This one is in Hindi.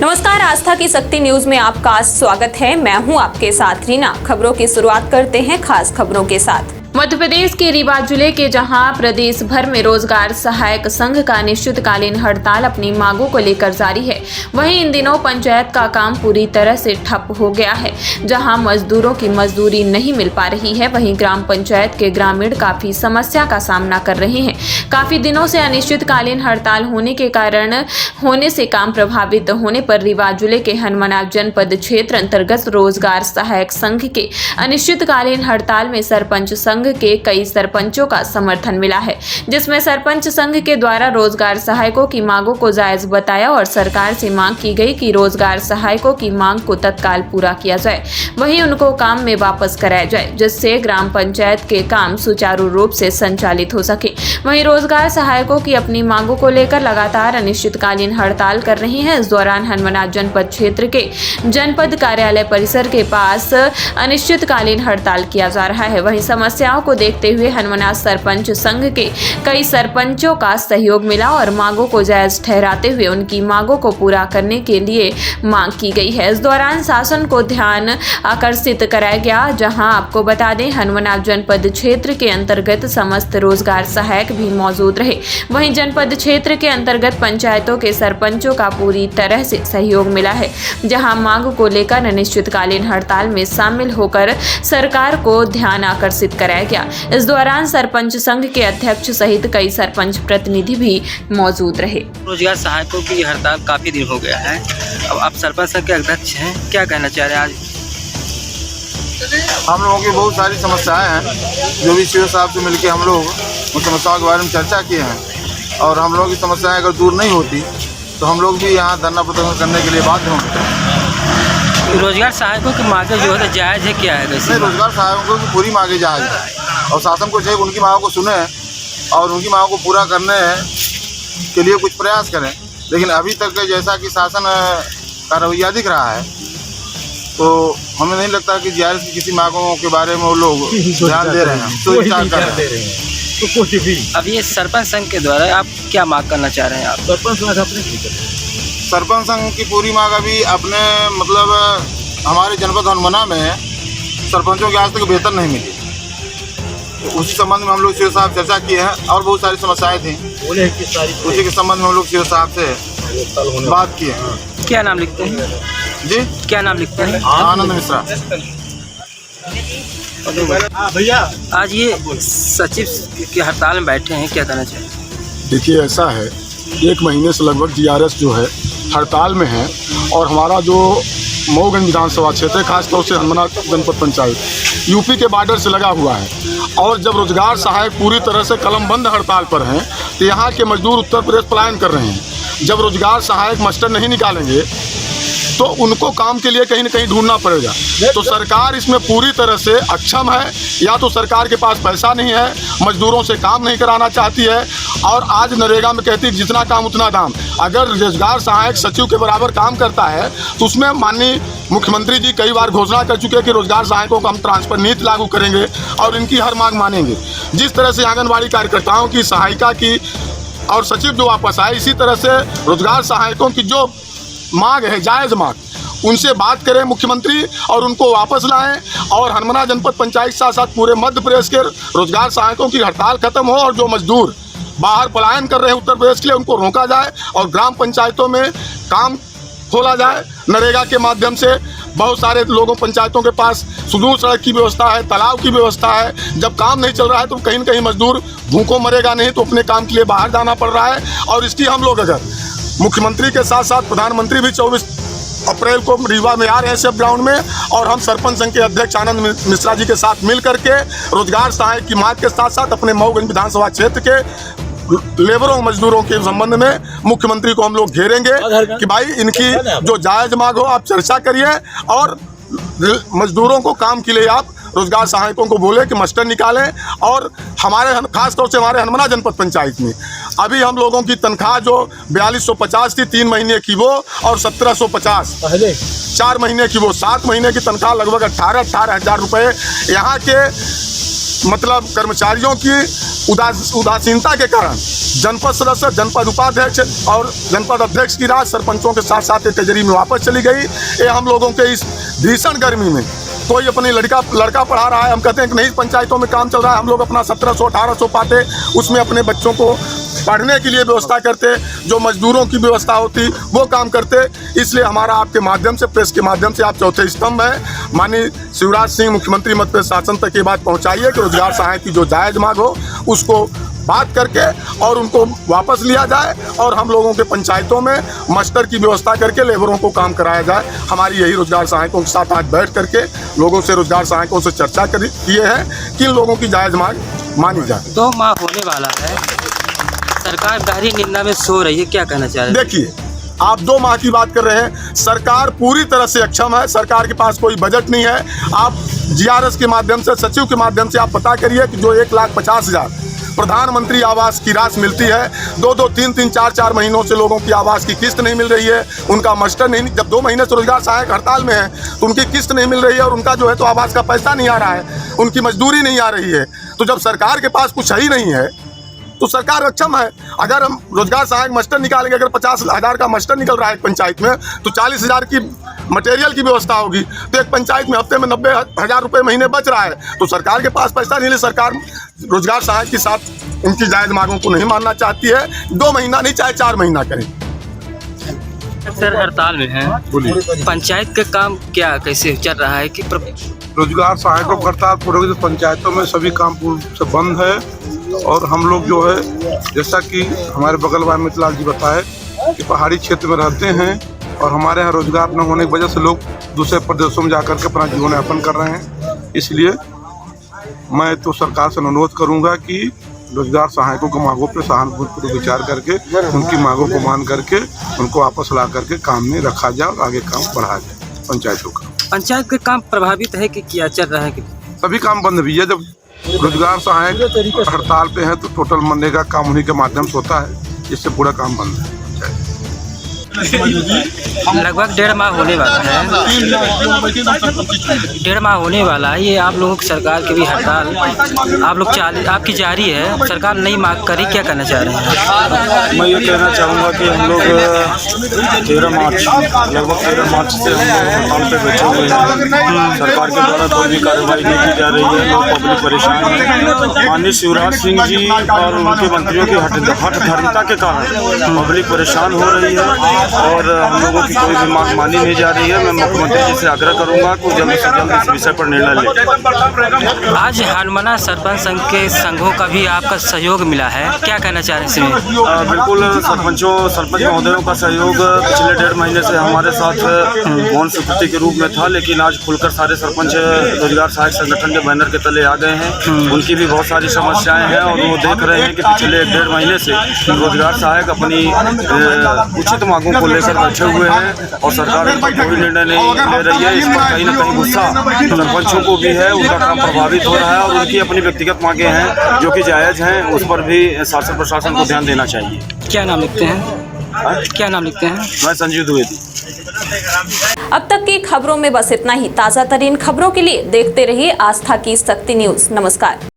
नमस्कार, आस्था की शक्ति न्यूज में आपका स्वागत है। मैं हूं आपके साथ रीना। खबरों की शुरुआत करते हैं खास खबरों के साथ। मध्य प्रदेश के रीवा जिले के जहां प्रदेश भर में रोजगार सहायक संघ का अनिश्चितकालीन हड़ताल अपनी मांगों को लेकर जारी है, वहीं इन दिनों पंचायत का काम पूरी तरह से ठप हो गया है। जहां मजदूरों की मजदूरी नहीं मिल पा रही है, वहीं ग्राम पंचायत के ग्रामीण काफी समस्या का सामना कर रहे हैं। काफी दिनों से अनिश्चितकालीन हड़ताल होने से काम प्रभावित होने पर रीवा जिले के हनुमाना जनपद क्षेत्र अंतर्गत रोजगार सहायक संघ के अनिश्चितकालीन हड़ताल में सरपंच संघ के कई सरपंचों का समर्थन मिला है, जिसमें सरपंच संघ के द्वारा रोजगार सहायकों की मांगों को जायज बताया और सरकार से मांग की गई कि रोजगार सहायकों की मांग को तत्काल पूरा किया जाए, वहीं उनको काम में वापस कराया जाए, जिससे ग्राम पंचायत के काम सुचारू रूप से संचालित हो सके। वहीं रोजगार सहायकों की अपनी मांगों को लेकर लगातार अनिश्चितकालीन हड़ताल कर रहे हैं। इस दौरान हनुमाना जनपद क्षेत्र के जनपद कार्यालय परिसर के पास अनिश्चितकालीन हड़ताल किया जा रहा है। वहीं समस्याओं को देखते हुए हनुमाना सरपंच संघ के कई सरपंचों का सहयोग मिला और मांगों को जायज ठहराते हुए उनकी मांगों को पूरा करने के लिए मांग की गई है। इस दौरान शासन को ध्यान आकर्षित कराया गया, जहां आपको बता दें हनुमाना जनपद क्षेत्र के अंतर्गत समस्त रोजगार सहायक भी मौजूद रहे। वहीं जनपद क्षेत्र के अंतर्गत पंचायतों के सरपंचों का पूरी तरह से सहयोग मिला है, जहां मांग को लेकर अनिश्चितकालीन हड़ताल में शामिल होकर सरकार को ध्यान आकर्षित कराया गया। इस दौरान सरपंच संघ के अध्यक्ष सहित कई सरपंच प्रतिनिधि भी मौजूद रहे। रोजगार सहायकों की हड़ताल काफी दिन हो गया है। अब आप सरपंच संघ के अध्यक्ष हैं, क्या कहना चाह रहे हैं? आज हम लोगों की बहुत सारी समस्याएं हैं, जो भी सीओ साहब से मिलकर हम लोग उन समस्याओं के बारे में चर्चा किए हैं और हम लोगों की समस्याएं अगर दूर नहीं होती तो हम लोग भी यहाँ धरना प्रदर्शन करने के लिए बाध्य होंगे। रोजगार सहायकों की मांगें जो है जायज़ है, क्या है? वैसे रोजगार सहायकों की पूरी मांगें जायज़ है और शासन को चाहिए उनकी मांगों को सुने और उनकी मांगों को पूरा करने के लिए कुछ प्रयास करें। लेकिन अभी तक जैसा कि शासन का रवैया दिख रहा है, तो हमें नहीं लगता कि जायज़ की किसी मांगों के बारे में वो लोग ध्यान दे रहे हैं, तो विचार कर रहे हैं। अब ये सरपंच संघ के द्वारा आप क्या मांग करना चाह रहे हैं? आप सरपंच संघ की पूरी मांग अभी अपने मतलब हमारे जनपद हनुमाना में सरपंचों की आज तक वेतन नहीं मिली, तो उसी संबंध में हम लोग सीओ साहब चर्चा किए हैं और बहुत सारी समस्याएं थी, उसी के संबंध में हम लोग सीओ साहब से बात किए हैं। क्या नाम लिखते हैं जी? क्या नाम लिखते हैं? आनंद मिश्रा। भैया आज ये सचिव की हड़ताल में बैठे हैं, क्या कहना चाहिए? देखिए, ऐसा है, 1 महीने से लगभग जीआरएस जो है हड़ताल में है और हमारा जो मऊगंज विधानसभा क्षेत्र है, खासतौर से हनुमाना जनपद पंचायत यूपी के बॉर्डर से लगा हुआ है और जब रोजगार सहायक पूरी तरह से कलमबंद हड़ताल पर हैं तो यहाँ के मजदूर उत्तर प्रदेश पलायन कर रहे हैं। जब रोजगार सहायक मास्टर नहीं निकालेंगे तो उनको काम के लिए कहीं न कहीं ढूंढना पड़ेगा। तो सरकार इसमें पूरी तरह से अक्षम है, या तो सरकार के पास पैसा नहीं है, मजदूरों से काम नहीं कराना चाहती है और आज नरेगा में कहती है जितना काम उतना दाम। अगर रोजगार सहायक सचिव के बराबर काम करता है तो उसमें माननीय मुख्यमंत्री जी कई बार घोषणा कर चुके हैं कि रोजगार सहायकों को हम ट्रांसफर नीति लागू करेंगे और इनकी हर मांग मानेंगे। जिस तरह से आंगनबाड़ी कार्यकर्ताओं की सहायिका की और सचिव जो वापस आए, इसी तरह से रोजगार सहायकों की जो मांग है जायज़ मांग, उनसे बात करें मुख्यमंत्री और उनको वापस लाएं और हनुमाना जनपद पंचायत के साथ साथ पूरे मध्य प्रदेश के रोजगार सहायकों की हड़ताल खत्म हो और जो मजदूर बाहर पलायन कर रहे हैं उत्तर प्रदेश के लिए उनको रोका जाए और ग्राम पंचायतों में काम खोला जाए। नरेगा के माध्यम से बहुत सारे लोगों पंचायतों के पास सुदूर सड़क की व्यवस्था है, तालाब की व्यवस्था है। जब काम नहीं चल रहा है तो कहीं न कहीं मजदूर भूखों मरेगा नहीं, तो अपने काम के लिए बाहर जाना पड़ रहा है। और इसकी हम लोग अगर मुख्यमंत्री के साथ साथ प्रधानमंत्री भी 24 अप्रैल को रीवा में आ रहे हैं सेफ ग्राउंड में और हम सरपंच संघ के अध्यक्ष आनंद मिश्रा जी के साथ मिल करके रोजगार सहायक की मांग के साथ साथ अपने मऊगंज विधानसभा क्षेत्र के लेबरों मजदूरों के संबंध में मुख्यमंत्री को हम लोग घेरेंगे कि भाई इनकी जो जायज मांग हो आप चर्चा करिए और मजदूरों को काम के लिए आप रोजगार सहायकों को बोले कि मास्टर निकालें। और हमारे खासतौर से हमारे हनुमाना जनपद पंचायत में अभी हम लोगों की तनख्वाह जो 4250 थी 3 महीने की वो और 1750 पहले 4 महीने की वो, 7 महीने की तनख्वाह लगभग 18,000 रुपये यहाँ के मतलब कर्मचारियों की उदासीनता के कारण जनपद सदस्य, जनपद उपाध्यक्ष और जनपद अध्यक्ष की राशि सरपंचों के साथ साथ तिजोरी में वापस चली गई। ये हम लोगों के इस भीषण गर्मी में कोई अपनी लड़का पढ़ा रहा है, हम कहते हैं कि नहीं पंचायतों में काम चल रहा है, हम लोग अपना 1700-1800 पाते, उसमें अपने बच्चों को पढ़ने के लिए व्यवस्था करते, जो मजदूरों की व्यवस्था होती वो काम करते। इसलिए हमारा आपके माध्यम से, प्रेस के माध्यम से, आप चौथे स्तंभ हैं, माननीय शिवराज सिंह मुख्यमंत्री मध्य प्रदेश शासन तक ये बात पहुंचाइए कि रोजगार सहायक की जो जायज़ मांग हो उसको बात करके और उनको वापस लिया जाए और हम लोगों के पंचायतों में मास्टर की व्यवस्था करके लेबरों को काम कराया जाए। हमारी यही रोजगार सहायकों के साथ आज बैठ करके लोगों से, रोजगार सहायकों से चर्चा किए हैं कि इन लोगों की जायज़ मांग मानी जाए। 2 माह होने वाला है, सरकार गहरी निंदा में सो रही है, क्या कहना चाह रहे हैं? देखिए, आप 2 माह की बात कर रहे हैं, सरकार पूरी तरह से अक्षम है, सरकार के पास कोई बजट नहीं है। आप GRS के माध्यम से, सचिव के माध्यम से आप पता करिए कि जो 1,50,000 प्रधानमंत्री आवास की राशि मिलती है, 2-2, 3-3, 4-4 महीनों से लोगों की आवास की किस्त नहीं मिल रही है, उनका मास्टर नहीं, जब 2 महीने से रोजगार सहायक हड़ताल में है तो उनकी किस्त नहीं मिल रही है और उनका जो है तो आवास का पैसा नहीं आ रहा है, उनकी मजदूरी नहीं आ रही है। तो जब सरकार के पास कुछ ही नहीं है तो सरकार अक्षम है। अगर हम रोजगार सहायक मास्टर निकालेंगे, अगर 50,000 का मास्टर निकल रहा है एक पंचायत में, तो 40,000 की मटेरियल की व्यवस्था होगी, तो एक पंचायत में हफ्ते में 90,000 रुपये महीने बच रहा है। तो सरकार के पास पैसा नहीं है, सरकार रोजगार सहायक के साथ उनकी जायज़ मांगों को नहीं मानना चाहती है। 2 महीना नहीं, चाहे 4 महीना करें। सर हड़ताल में है, पंचायत का काम क्या कैसे चल रहा है कि रोजगार सहायकों की हड़ताल पूरे पंचायतों में सभी काम पूर्ण से बंद है और हम लोग जो है, जैसा कि हमारे बगल वाले मितलाल जी बताए कि पहाड़ी क्षेत्र में रहते हैं और हमारे यहाँ रोजगार न होने की वजह से लोग दूसरे प्रदेशों में जाकर के अपना जीवन यापन कर रहे हैं। इसलिए मैं तो सरकार से अनुरोध करूंगा कि रोजगार सहायकों की मांगों पर सहानुभूतिपूर्वक विचार करके उनकी मांगों को मान करके उनको वापस ला करके काम में रखा जाए और आगे काम बढ़ाया जाए पंचायतों का। पंचायत का काम प्रभावित है कि क्या चल रहा है कि सभी काम बंद भी है। जब रोजगार सहायक हड़ताल पे है तो टोटल मनरेगा काम उन्हीं के माध्यम से होता है, जिससे पूरा काम बंद है। लगभग 1.5 माह होने वाला है, 1.5 माह होने वाला है। ये आप लोगों की सरकार की भी हड़ताल आप लोग आपकी जारी है, सरकार नई मांग करी, क्या करना चाह रहे हैं? मैं ये कहना चाहूँगा कि हम लोग 13 मार्च लगभग 13 मार्च से हम लोग हड़ताल पे बैठे हुए हैं। सरकार के द्वारा कोई भी कार्रवाई नहीं की जा रही है, लोग पब्लिक परेशान है। माननीय शिवराज सिंह जी और उनके मंत्रियों की हठधर्मिता के कारण पब्लिक परेशान हो रही है और हम लोगों की कोई भी मांग मानी नहीं जा रही है। मैं मुख्यमंत्री जी से आग्रह करूंगा कि जल्द से जल्द इस विषय पर निर्णय लें। आज हानमना सरपंच संघ के संघों का भी आपका सहयोग मिला है, क्या कहना चाह रहे हैं इसमें? बिल्कुल, सरपंच महोदयों का सहयोग पिछले 1.5 महीने से हमारे साथ मौन स्वीकृति के रूप में था, लेकिन आज खुलकर सारे सरपंच रोजगार सहायक संगठन के बैनर के तले आ गए हैं। उनकी भी बहुत सारी समस्याएं हैं और वो देख रहे हैं कि पिछले 1.5 महीने से रोजगार सहायक अपनी उचित मांगों को लेकर बैठे हुए हैं और सरकार इस पर कोई निर्णय नहीं ले रही है। इस पर कहीं ना कहीं गुस्सा सरपंचों को भी है, उनका काम प्रभावित हो रहा है और उनकी अपनी व्यक्तिगत मांगे हैं जो कि जायज़ हैं, उस पर भी शासन प्रशासन को ध्यान देना चाहिए। क्या नाम लिखते हैं? क्या नाम लिखते हैं? मैं संजीव द्विवेदी। अब तक की खबरों में बस इतना ही। ताज़ा तरीन खबरों के लिए देखते रहिए आस्था की शक्ति न्यूज। नमस्कार।